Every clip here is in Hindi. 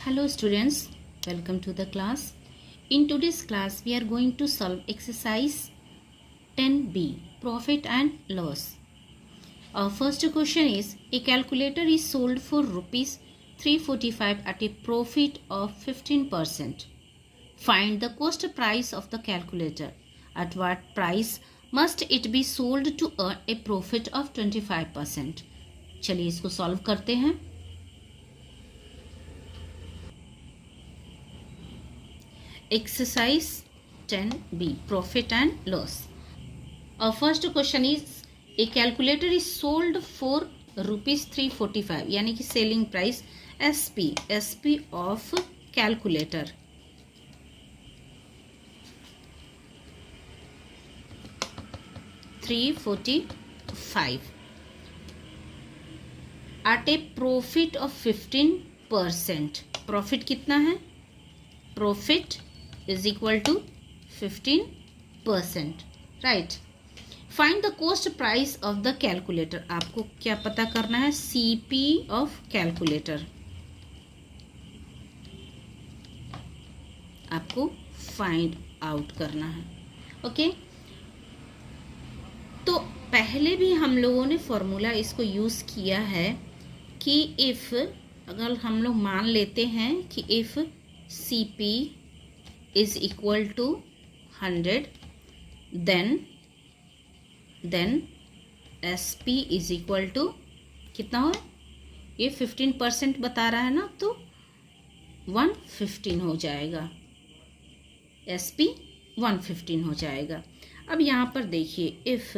Hello students, welcome to the class. In today's class we are going to solve exercise 10b, profit and loss. Our first question is, a calculator is sold for rupees 345 at a profit of 15%. Find the cost price of the calculator. At what price must it be sold to earn a profit of 25%? चलिए इसको सॉल्व करते हैं. Exercise 10b, profit and loss. Our first question is, a calculator is sold for rupees 345, यानी कि selling price SP of calculator. $345 at a profit of 15%. Profit कितना है? Profit is equal to 15%, right? Find the cost price of the calculator. आपको क्या पता करना है? CP of calculator. आपको find out करना है, ओके? तो पहले भी हम लोगों ने फॉर्मूला इसको यूज़ किया है कि इफ़, अगर हम लोग मान लेते हैं कि if CP is equal to 100, then SP is equal to कितना हो? ये 15% बता रहा है ना, तो 115 हो जाएगा. SP 115 हो जाएगा. अब यहाँ पर देखिए, if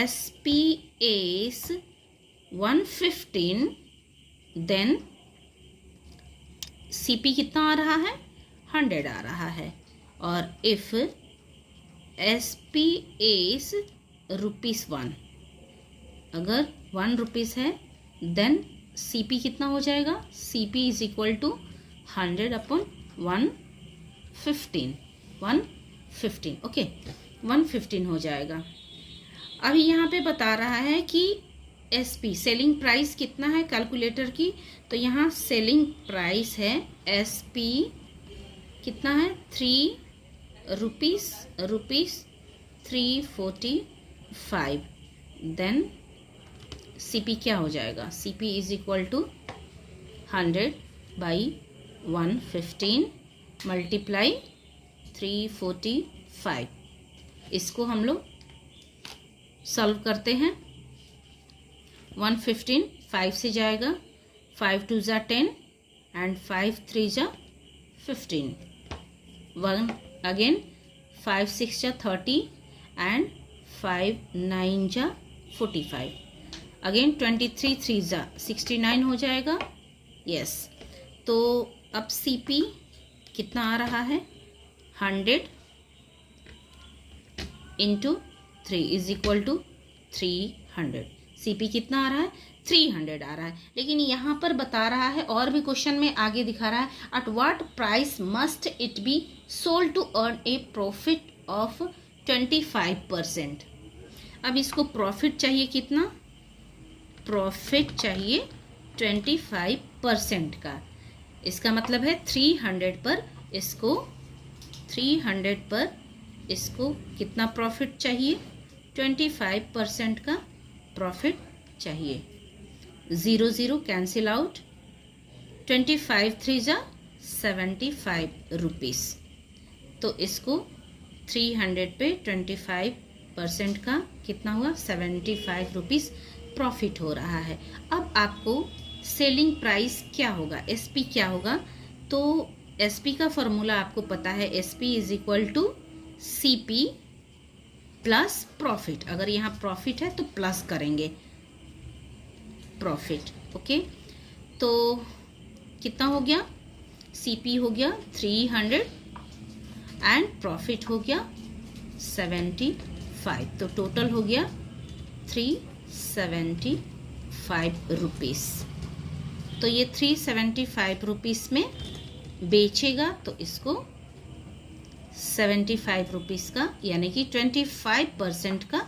SP is 115, then CP कितना आ रहा है? 100 आ रहा है. और if SP is ₹1, अगर 1 रुपीज़ है, then CP कितना हो जाएगा? CP is equal to 100 upon 115. 115, okay, 115 हो जाएगा. अभी यहाँ पे बता रहा है कि SP सेलिंग प्राइस कितना है कैलकुलेटर की, तो यहाँ सेलिंग प्राइस है SP कितना है? ₹3 345. देन CP क्या हो जाएगा? CP is equal to 100 by 115 multiply 345. इसको हम लोग सॉल्व करते हैं. 115 5 से जाएगा, 5 2 जा 10 एंड 5 3 जा 15. 1 अगेन 5 6 जा 30 एंड 5 9 जा 45. अगेन 23 3 जा 69 हो जाएगा. यस, तो अब CP कितना आ रहा है? 100 into 3 is equal to 300. CP कितना आ रहा है? 300 आ रहा है. लेकिन यहाँ पर बता रहा है, और भी क्वेश्चन में आगे दिखा रहा है, at what price must it be sold to earn a profit of 25%. अब इसको प्रॉफिट चाहिए कितना? प्रॉफिट चाहिए 25% का. इसका मतलब है 300 पर इसको कितना प्रॉफिट चाहिए? 25% का प्रॉफिट चाहिए. 0 0 कैंसिल आउट. 25 3 जा 75 रुपीज़. तो इसको 300 पे 25% का कितना हुआ? 75 रुपीज़ प्रॉफिट हो रहा है. अब आपको सेलिंग प्राइस क्या होगा? SP क्या होगा? तो SP का फॉर्मूला आपको पता है. SP is equal to CP plus profit. अगर यहाँ प्रॉफिट है तो प्लस करेंगे प्रॉफिट, ओके. तो कितना हो गया? CP हो गया 300 एंड प्रॉफिट हो गया 75. तो टोटल हो गया 375 रुपीज़. तो ये 375 रुपीज़ में बेचेगा, तो इसको 75 रुपीज़ का, यानी कि 25% का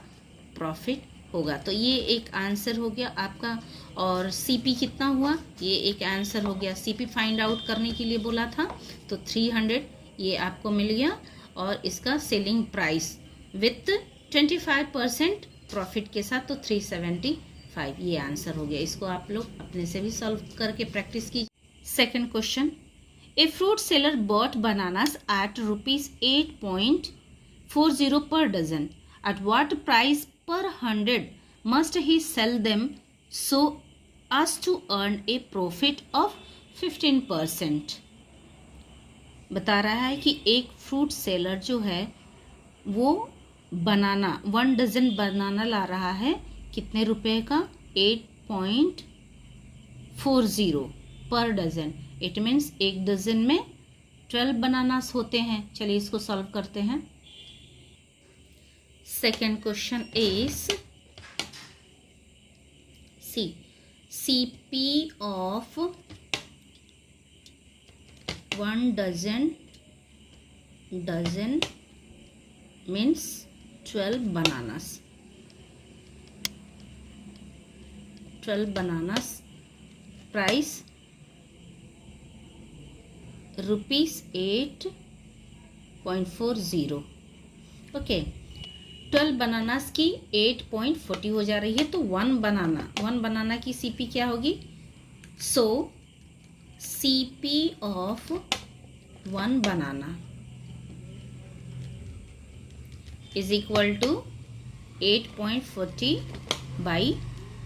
प्रॉफिट होगा. तो ये एक आंसर हो गया आपका. और सीपी कितना हुआ, ये एक आंसर हो गया। सीपी फाइंड आउट करने के लिए बोला था, तो 300 ये आपको मिल गया। और इसका सेलिंग प्राइस विथ 25% प्रॉफिट के साथ तो 375 ये आंसर हो गया। इसको आप लोग अपने से भी सॉल्व करके प्रैक्टिस कीजिए। Second question, a fruit seller bought bananas at ₹8.40 per dozen. At what price per 100 must he sell them so as to earn a profit of 15%? बता रहा है कि एक फ्रूट सेलर जो है वो बनाना 1 डजन बनाना ला रहा है, कितने रुपए का, 8.40 पर डजन। इट मीन्स एक डजन में 12 बनानास होते हैं। चलिए इसको सॉल्व करते हैं। Second question is CP of 1 dozen means 12 bananas. 12 bananas price ₹8.40. Okay, 12 bananas की 8.40 हो जा रही है, तो 1 बनाना की सीपी क्या होगी। So CP of 1 banana is equal to 8.40 by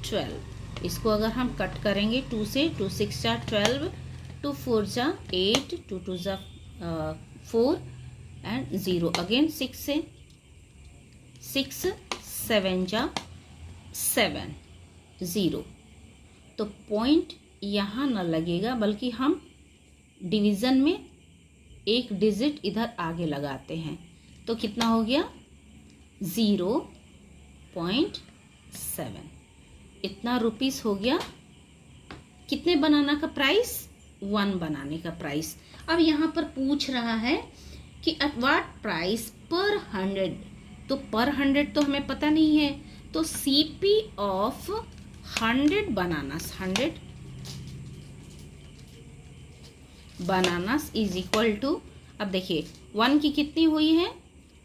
12। इसको अगर हम कट करेंगे 2 से, 2 6 जा 12, 2 4 जा 8, 2 2 जा 4 एंड 0 अगेन 6 से, 6 7 जा 7 0। तो पॉइंट यहाँ न लगेगा, बल्कि हम डिवीज़न में एक डिजिट इधर आगे लगाते हैं, तो कितना हो गया 0.7। इतना रुपीस हो गया। कितने बनाना का प्राइस, 1 बनाने का प्राइस। अब यहाँ पर पूछ रहा है कि एट व्हाट प्राइस पर 100, तो पर 100 तो हमें पता नहीं है, तो CP of 100 bananas, 100 bananas is equal to, अब देखिए 1 की कितनी हुई है,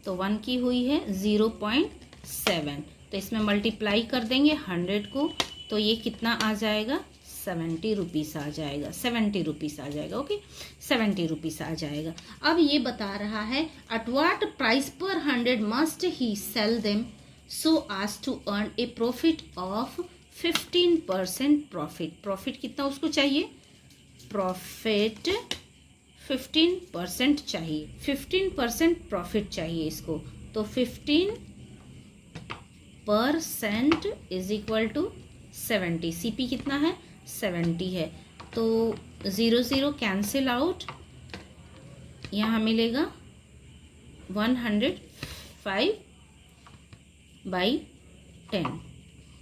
तो 1 की हुई है 0.7, तो इसमें मल्टीप्लाई कर देंगे 100 को, तो ये कितना आ जाएगा 70 रुपीस आ जाएगा, 70 रुपीस आ जाएगा। ओके, 70 रुपीस आ जाएगा। अब ये बता रहा है एट व्हाट प्राइस पर 100 must he sell them so as to earn a profit of 15% profit. Profit कितना उसको चाहिए, प्रॉफिट 15% चाहिए, 15% प्रॉफिट चाहिए इसको, तो 15% इज इक्वल टू 70। सीपी कितना है 70 है, तो 0 0 कैंसिल आउट, यहाँ मिलेगा 105 बाई 10।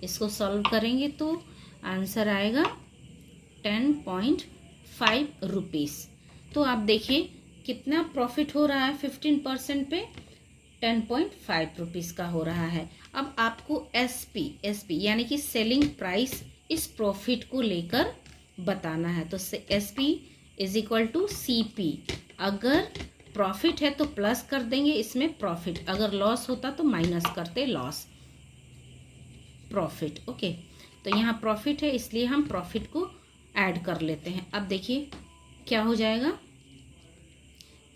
इसको सॉल्व करेंगे तो आंसर आएगा 10.5 रुपीस। तो आप देखिए कितना प्रॉफिट हो रहा है 15% पे, 10.5 रुपीस का हो रहा है। अब आपको एसपी यानी कि सेलिंग प्राइस इस प्रॉफिट को लेकर बताना है, तो SP is equal to CP. अगर प्रॉफिट है तो प्लस कर देंगे इसमें प्रॉफिट, अगर लॉस होता तो माइनस करते लॉस प्रॉफिट। ओके, तो यहाँ प्रॉफिट है इसलिए हम प्रॉफिट को ऐड कर लेते हैं। अब देखिए क्या हो जाएगा,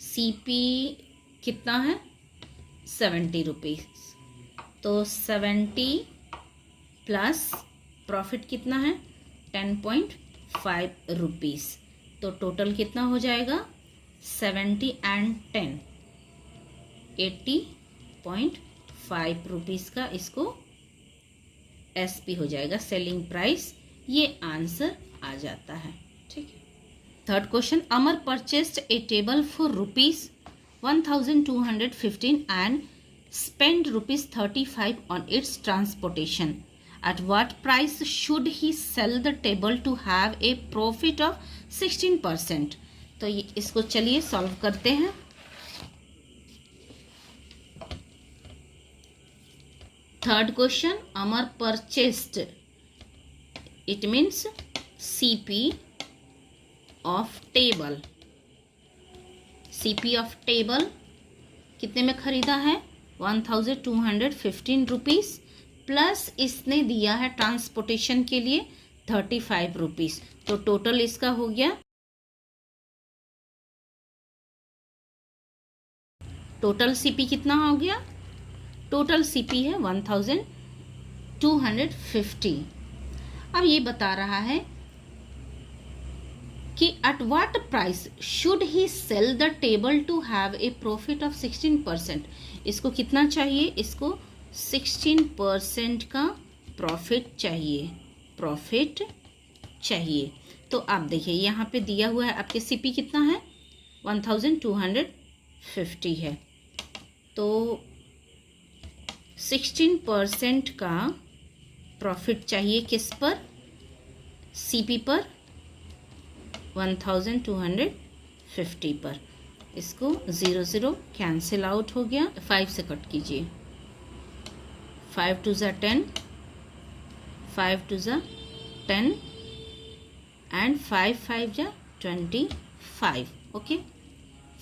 सीपी कितना है 70 रुपीस, तो 70 प्लस प्रॉफिट कितना है 10.5 रुपीस, तो टोटल कितना हो जाएगा 70 एंड 10 80.5 रुपीस का इसको एसपी हो जाएगा, सेलिंग प्राइस। ये आंसर आ जाता है। ठीक है। Third question, Amar purchased A table for ₹1215 and spent ₹35 on its transportation. At what price should he sell the table to have a profit of 16%? तो ये इसको चलिए सॉल्व करते हैं। Third question, Amar purchased it means CP of table. CP of table कितने में खरीदा है? 1215 रुपीज़, प्लस इसने दिया है ट्रांसपोर्टेशन के लिए 35 रुपीज़। तो टोटल इसका हो गया, टोटल CP कितना हो गया? टोटल CP है 1250। अब ये बता रहा है कि at what price should he sell the table to have a profit of 16%। इसको कितना चाहिए? इसको 16% का प्रॉफिट चाहिए। तो आप देखिए यहाँ पे दिया हुआ है आपके CP कितना है? 1250 है। तो 16% का प्रॉफिट चाहिए किस पर? CP पर, 1250 पर। इसको 0 कैंसिल आउट हो गया। 5 से कट कीजिए। 5 2 ज़ा 10, 5 2 ज़ा 10 एंड 5 5 ज़ा 25। ओके,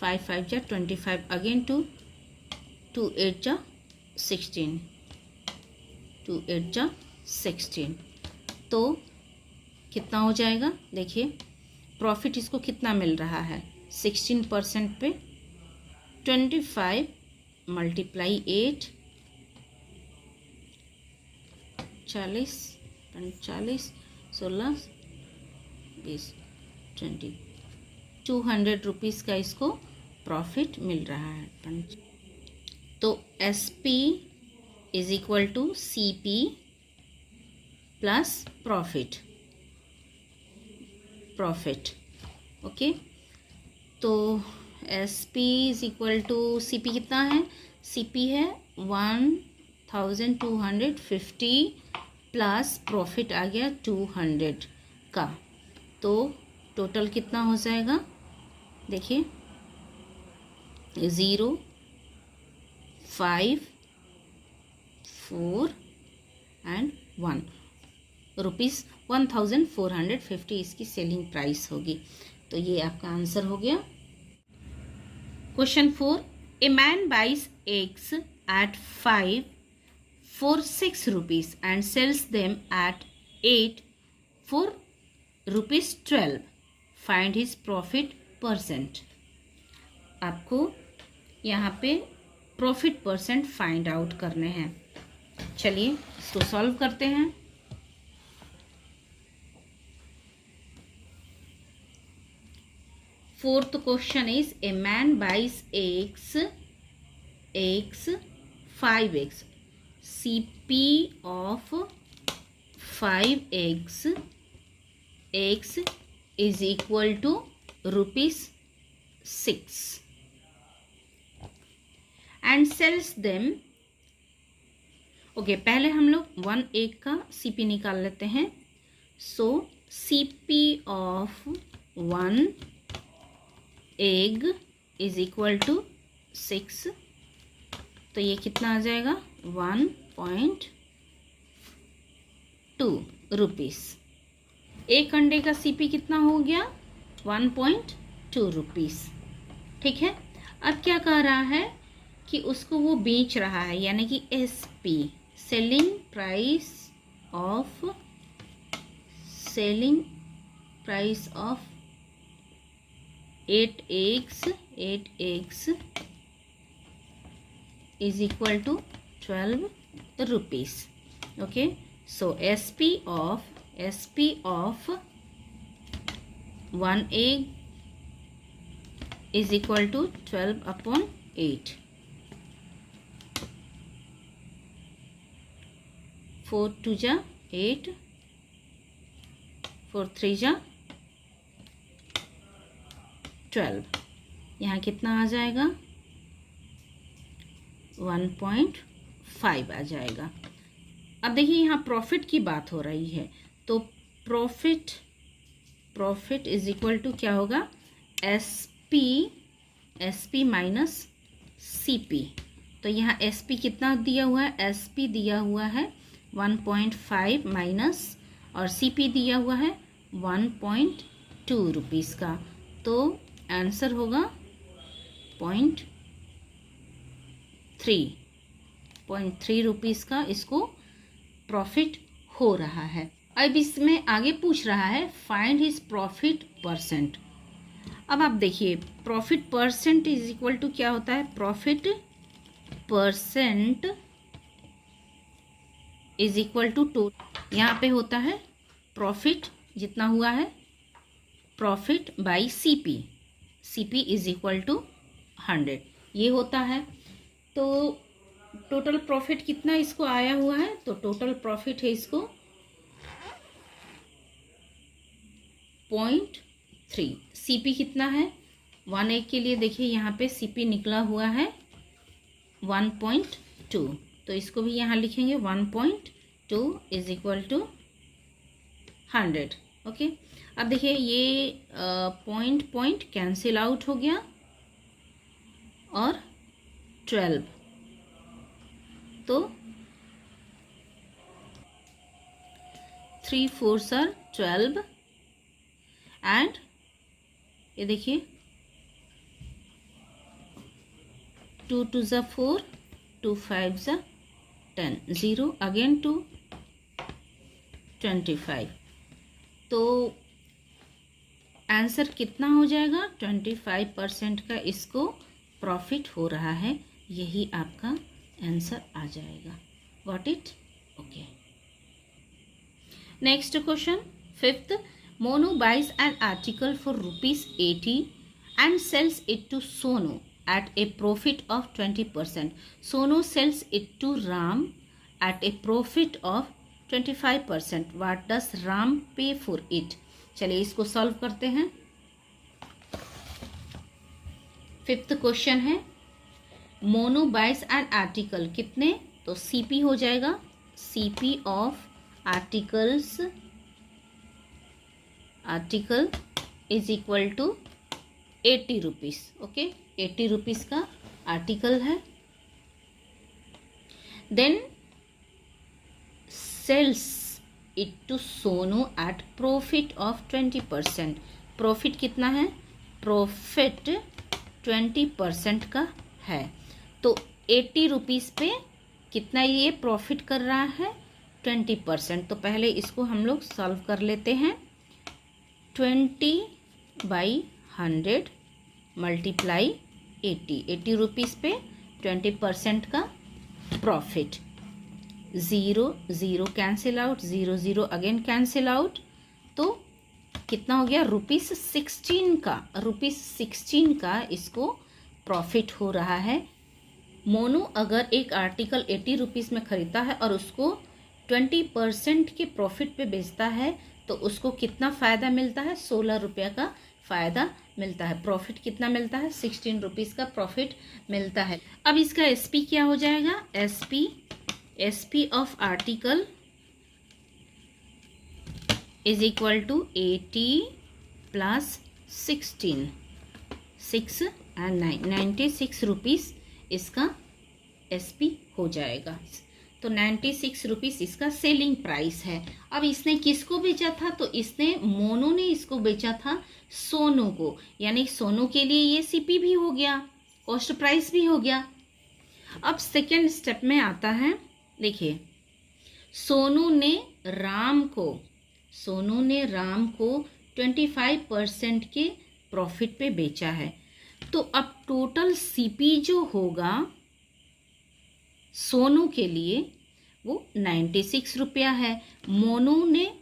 5 5 ज़ा 25 अगेन 2 8 ज़ा 16, 2 8 ज़ा 16। तो कितना हो जाएगा? देखिए प्रॉफिट इसको कितना मिल रहा है? 16% पे 25 मल्टीप्लाई 8, 40, 45, 16, 20, 20, 200 रुपीज़ का इसको प्रॉफिट मिल रहा है। तो SP is equal to CP plus profit. Okay, तो SP is equal to CP कितना है? CP है 1250 प्लस प्रॉफिट आ गया 200 का। तो टोटल कितना हो जाएगा? देखिए 0 5 4 एंड 1 रुपीज़ 1450 इसकी सेलिंग प्राइस होगी। तो ये आपका आंसर हो गया। Question 4, a man buys eggs at 5 for 6 rupees and sells them at 8 for rupees 12. Find his profit %. आपको यहाँ पे प्रॉफिट % फाइंड आउट करने हैं। चलिए इसको सॉल्व करते हैं। Fourth question is a man buys eggs 5 eggs। CP of 5 eggs is equal to ₹6 and sells them। Okay, पहले हम लोग 1 egg का CP निकाल लेते हैं। सो CP of 1 egg is equal to 6। तो ये कितना आ जाएगा? 1.2 रुपीज़। एक अंडे का CP कितना हो गया? 1.2 रुपीज़। ठीक है, अब क्या कह रहा है कि उसको वो बेच रहा है, यानी कि SP selling price of 8 eggs is equal to 12 rupees. Okay, so SP of 1 egg is equal to 12 upon 8. 4 2 जा 8, 4 3 जा 12। यहाँ कितना आ जाएगा? 1.5 आ जाएगा। अब देखिए यहाँ प्रॉफिट की बात हो रही है, तो प्रॉफिट इज इक्वल टू क्या होगा? SP minus CP। तो यहाँ SP कितना दिया हुआ है? SP दिया हुआ है 1.5 माइनस और सीपी दिया हुआ है 1.2 रुपीज़ का, तो आंसर होगा 0.3 रुपीज़ का इसको प्रॉफिट हो रहा है। अब इसमें आगे पूछ रहा है फाइंड हिज प्रॉफिट परसेंट। अब आप देखिए profit percent is equal to क्या होता है, profit percent is equal to यहाँ पे होता है प्रॉफिट जितना हुआ है, profit by CP, CP is equal to 100 ये होता है। तो टोटल प्रॉफिट कितना इसको आया हुआ है, तो टोटल प्रॉफिट है इसको 0.3। सीपी कितना है 1 के लिए, देखिए यहाँ पे सीपी निकला हुआ है 1.2, तो इसको भी यहाँ लिखेंगे 1.2 इज इक्वल टू 100। ओके, अब देखिए ये पॉइंट कैंसिल आउट हो गया और 12, तो 3 4s are 12 एंड ये देखिए 2 2s are 4, 2 5s are 10, 0 again 2, 25। तो आंसर कितना हो जाएगा, 25% का इसको प्रॉफिट हो रहा है, यही आपका आंसर आ जाएगा। Got it? Okay. Next question 5th, Monu buys an article for ₹80 and sells it to Sonu at a profit of 20%. Sonu sells it to Ram at a profit of 25%. What does Ram pay for it? चलिए इसको सॉल्व करते हैं। 5th क्वेश्चन है मोनू बाइज एन आर्टिकल, कितने, तो सीपी हो जाएगा, CP of article is equal to 80 rupees. Okay, 80 rupees का आर्टिकल है। Then sells it to Sonu at profit of 20%। Profit कितना है, प्रॉफिट 20% का है, तो 80 रुपीज़ पे कितना ये प्रॉफिट कर रहा है, 20%। तो पहले इसको हम लोग सॉल्व कर लेते हैं। 20/100 मल्टीप्लाई 80 रुपीज़ पे 20% का profit, 0 cancel out, 0 again cancel out, तो कितना हो गया, ₹16 का इसको प्रॉफिट हो रहा है। मोनू अगर एक आर्टिकल 80 रुपीज़ में ख़रीदता है और उसको 20% के प्रॉफिट पे बेचता है, तो उसको कितना फ़ायदा मिलता है, 16 रुपये का फ़ायदा मिलता है। प्रॉफिट कितना मिलता है, 16 रुपीज़ का प्रॉफिट मिलता है। अब इसका एसपी क्या हो जाएगा, SP of article is equal to 80 plus 16, 6 and 9, 96 rupees इसका एसपी हो जाएगा। तो 96 रुपीज़ इसका सेलिंग प्राइस है। अब इसने किसको बेचा था, तो इसने मोनू ने इसको बेचा था सोनू को, यानी सोनू के लिए ये सीपी भी हो गया, कॉस्ट प्राइस भी हो गया। अब सेकेंड स्टेप में आता है, देखिए सोनू ने राम को 25% के प्रॉफिट पे बेचा है, तो अब टोटल सीपी जो होगा सोनू के लिए वो 96 रुपया है। मोनू ने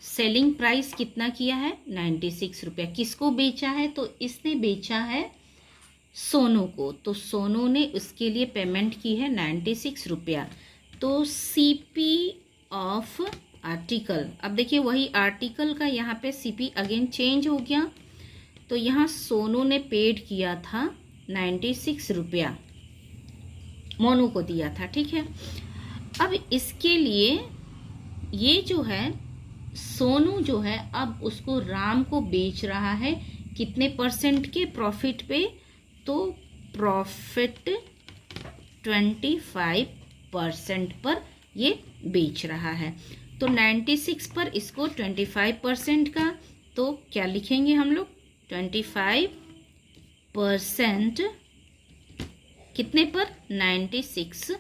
सेलिंग प्राइस कितना किया है, 96 रुपया। किसको बेचा है, तो इसने बेचा है सोनू को, तो सोनू ने उसके लिए पेमेंट की है 96 रुपया। तो सीपी ऑफ आर्टिकल, अब देखिए वही आर्टिकल का यहाँ पे सीपी अगेन चेंज हो गया, तो यहाँ सोनू ने पेड किया था 96 रुपया, मोनू को दिया था, ठीक है। अब इसके लिए ये जो है सोनू जो है अब उसको राम को बेच रहा है कितने % के प्रॉफिट पे, तो प्रॉफिट 25% पर ये बेच रहा है। तो 96 पर इसको 25% का, तो क्या लिखेंगे हम लोग? 25% कितने पर? 96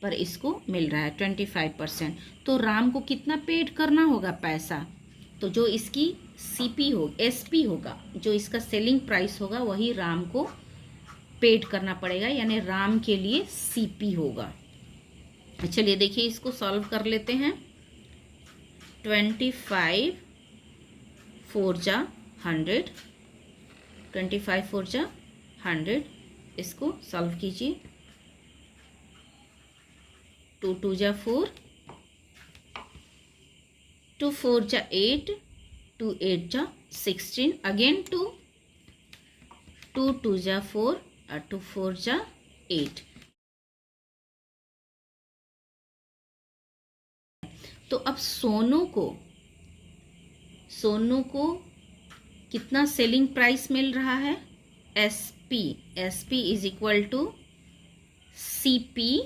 पर इसको मिल रहा है 25%। तो राम को कितना पेड करना होगा पैसा? तो जो इसकी सीपी हो, एसपी होगा, जो इसका सेलिंग प्राइस होगा, वही राम को पेड करना पड़ेगा, यानी राम के लिए सीपी होगा। चलिए देखिए, इसको सॉल्व कर लेते हैं। 25 4 जा 100, 25 4 जा 100, इसको सॉल्व कीजिए। 2 2 जा 4, 2 4 जा 8, 2 8 जा 16, अगेन 2 2 जा 4 और 2 4 जा 8। तो अब सोनू को कितना सेलिंग प्राइस मिल रहा है? SP is equal to CP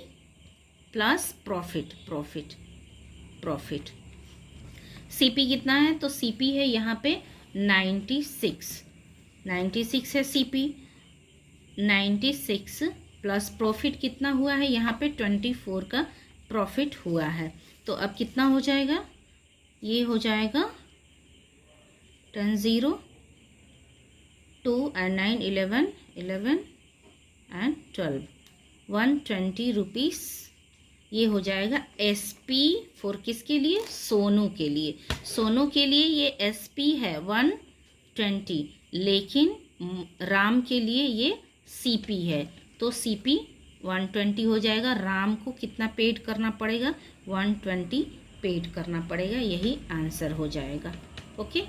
plus profit. CP कितना है? तो सीपी है यहाँ पे 96 है सीपी। 96 प्लस प्रॉफिट कितना हुआ है यहाँ पे? 24 का प्रॉफिट हुआ है। तो अब कितना हो जाएगा? ये हो जाएगा 10 0 2 and 9 11 and 12 120 रुपीस। ये हो जाएगा एसपी फॉर किसके लिए? सोनू के लिए। सोनू के लिए ये एसपी है 120, लेकिन राम के लिए ये सीपी है, तो सीपी 120 हो जाएगा। राम को कितना पेड करना पड़ेगा? 120 पेड करना पड़ेगा। यही आंसर हो जाएगा। ओके।